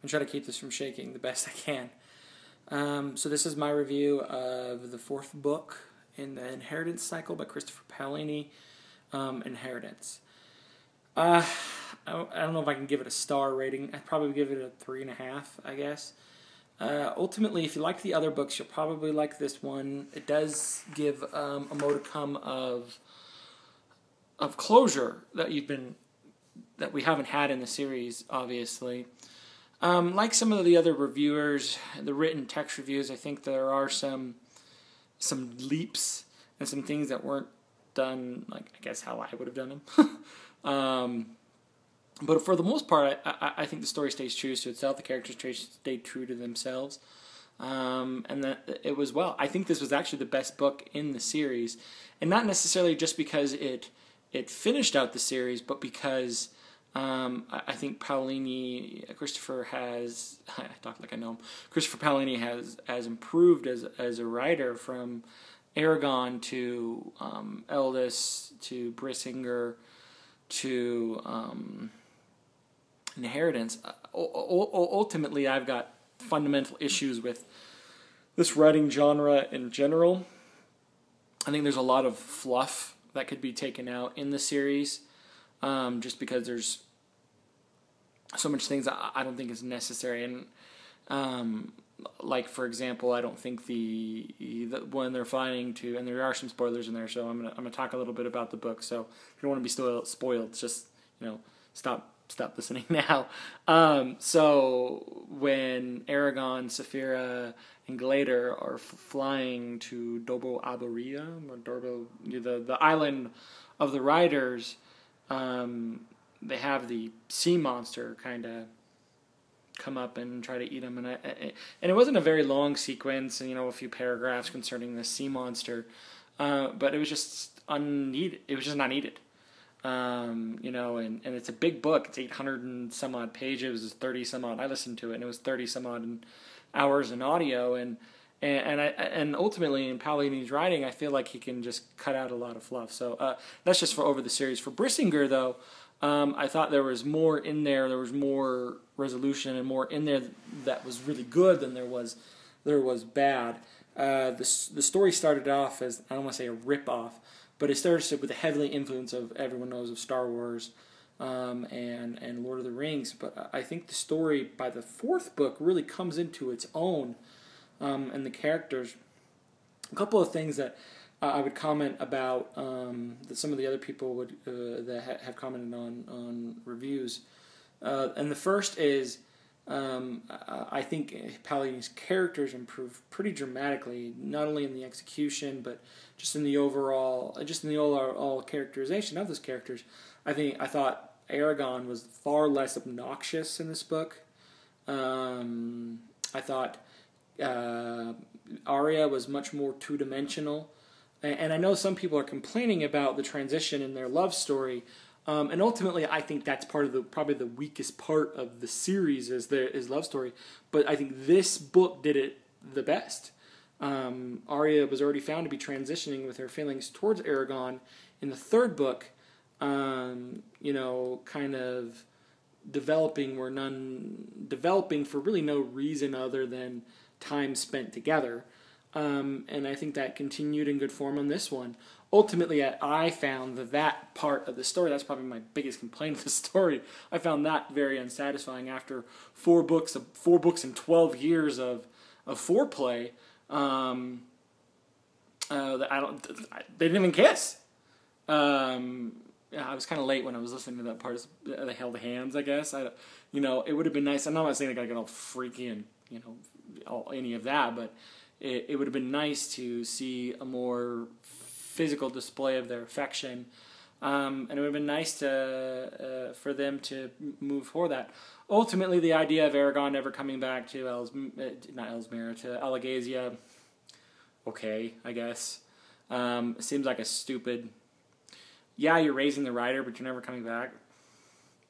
and try to keep this from shaking the best I can. So this is my review of the fourth book in the Inheritance cycle by Christoper Paolini, Inheritance. I don't know if I can give it a star rating. I'd probably give it a 3.5, I guess. Ultimately, if you like the other books, you'll probably like this one. It does give a modicum of closure that we haven't had in the series, obviously. Like some of the other reviewers, the written text reviews, I think there are some leaps and some things that weren't done, like I guess how I would have done them. But for the most part, I think the story stays true to itself. The characters stay true to themselves, and that it was well. I think this was actually the best book in the series, and not necessarily just because it finished out the series, but because I think Christoper has. I talk like I know him. Christoper Paolini has improved as a writer, from Aragon to Eldest to Brissinger to Inheritance. Ultimately, I've got fundamental issues with this writing genre in general. I think there's a lot of fluff that could be taken out in the series, just because there's so much things I don't think is necessary. And like, for example, I don't think the when they're flying to, and there are some spoilers in there, so I'm gonna talk a little bit about the book. So if you don't want to be spoiled, just stop listening now. So when Aragon, Saphira, and Glader are flying to Dobo Abaria, or the island of the riders, they have the sea monster kind of come up and try to eat them, and it wasn't a very long sequence, and a few paragraphs concerning this sea monster, but it was just unneeded. It was just not needed. And it's a big book. It's 800 and some odd pages. It's 30 some odd. I listened to it, and it was 30 some odd hours in audio. And ultimately, in Paolini's writing, I feel like he can just cut out a lot of fluff. So that's just for over the series. For Brissinger, though, I thought there was more in there. There was more resolution and more in there that was really good than there was bad. The story started off as, I don't want to say a rip-off, but it started with the heavily influence of, everyone knows, of Star Wars and Lord of the Rings. But I think the story by the fourth book really comes into its own, and the characters. A couple of things that I would comment about that some of the other people would that have commented on reviews. And the first is, I think Paolini's characters improve pretty dramatically, not only in the execution, but just in the overall characterization of those characters. I thought Aragon was far less obnoxious in this book. I thought Arya was much more two-dimensional. And I know some people are complaining about the transition in their love story, and ultimately I think that's probably the weakest part of the series is love story. But I think this book did it the best. Arya was already found to be transitioning with her feelings towards Aragon in the third book, kind of developing for really no reason other than time spent together. And I think that continued in good form on this one. Ultimately, I found that part of the story, that's probably my biggest complaint of the story, I found that very unsatisfying after 4 books and 12 years of foreplay. They didn't even kiss. I was kind of late when I was listening to that part. They held hands, I guess. It would have been nice. I'm not saying I gotta get all freaky and any of that, but it would have been nice to see a more physical display of their affection, and it would have been nice for them to move for that. Ultimately, the idea of Aragon never coming back to to Alagasia, okay, I guess. Seems like a stupid. Yeah, you're raising the rider, but you're never coming back.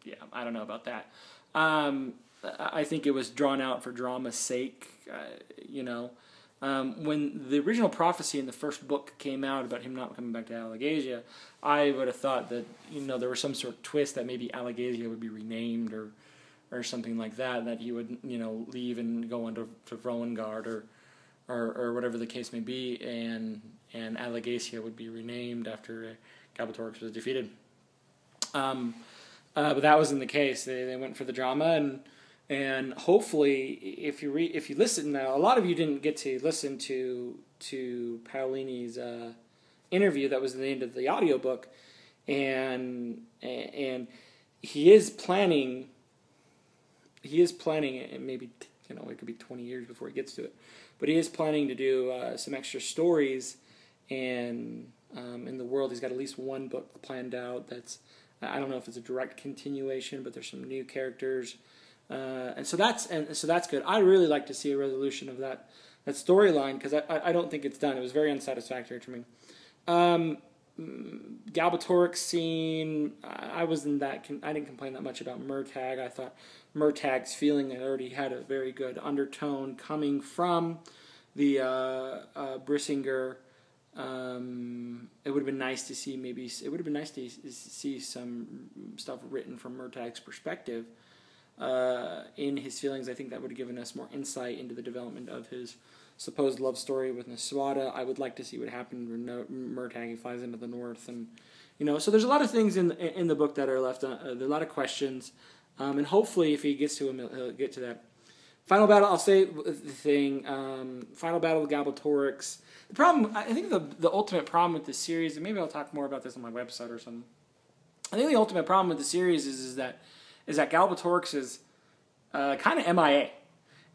Yeah, I don't know about that. I think it was drawn out for drama's sake, When the original prophecy in the first book came out about him not coming back to Alagasia, I would have thought that, there was some sort of twist that maybe Alagasia would be renamed or something like that he would, leave and go into to Rowengard or whatever the case may be, and Alagacia would be renamed after Galbatorix was defeated. But that wasn't the case. They went for the drama, and hopefully, if you listen now, a lot of you didn't get to listen to Paolini's interview that was at the end of the audiobook, and he is planning, and maybe it could be 20 years before he gets to it, but he is planning to do some extra stories, and in the world he's got at least one book planned out that's, I don't know if it's a direct continuation, but there's some new characters, and so that's good. I really like to see a resolution of that storyline, because I don't think it's done. It was very unsatisfactory to me. Galbatorix scene, I didn't complain that much about Murtagh. I thought Murtagh's feeling had already had a very good undertone coming from the Brissinger. It would have been nice to see some stuff written from Murtagh's perspective in his feelings. I think that would have given us more insight into the development of his supposed love story with Neswata. I would like to see what happened when Murtagh flies into the north, and so there's a lot of things in the book that are left. There are a lot of questions, and hopefully, if he gets to him, he'll get to that. Final battle. I'll say the thing. Final battle with Galbatorix. The problem, I think, the ultimate problem with this series, and maybe I'll talk more about this on my website or something. I think the ultimate problem with the series is that Galbatorix is kind of MIA.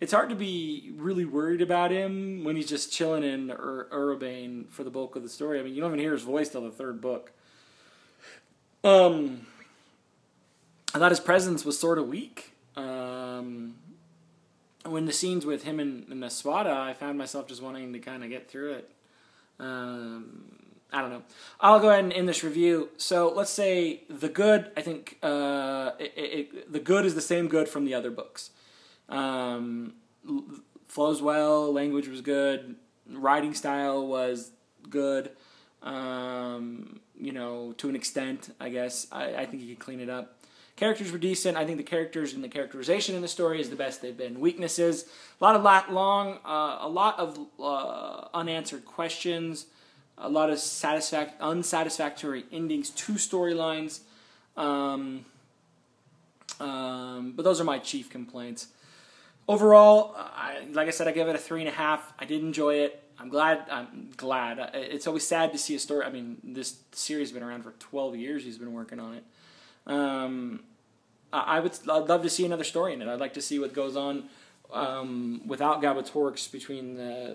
It's hard to be really worried about him when he's just chilling in Urbane for the bulk of the story. I mean, you don't even hear his voice till the third book. I thought his presence was sort of weak. When the scenes with him and Neswata, I found myself just wanting to kind of get through it. I don't know. I'll go ahead and end this review. So let's say the good, I think the good is the same good from the other books. Flows well, language was good, writing style was good, to an extent, I guess. I think you could clean it up. Characters were decent. I think the characters and the characterization in the story is the best they've been. Weaknesses, a lot of unanswered questions, a lot of unsatisfactory endings to storylines. But those are my chief complaints. Overall, like I said, I give it a 3.5. I did enjoy it. I'm glad. It's always sad to see a story. I mean, this series has been around for 12 years. He's been working on it. I'd love to see another story in it. I'd like to see what goes on without Galbatorix between the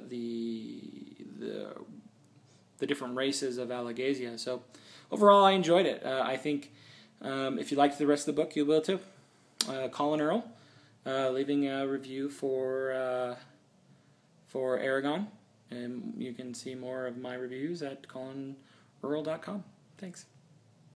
different races of Alagacia. So overall, I enjoyed it. I think if you liked the rest of the book, you will too. Colin Earl, leaving a review for Aragon, and you can see more of my reviews at colinearl.com. Thanks.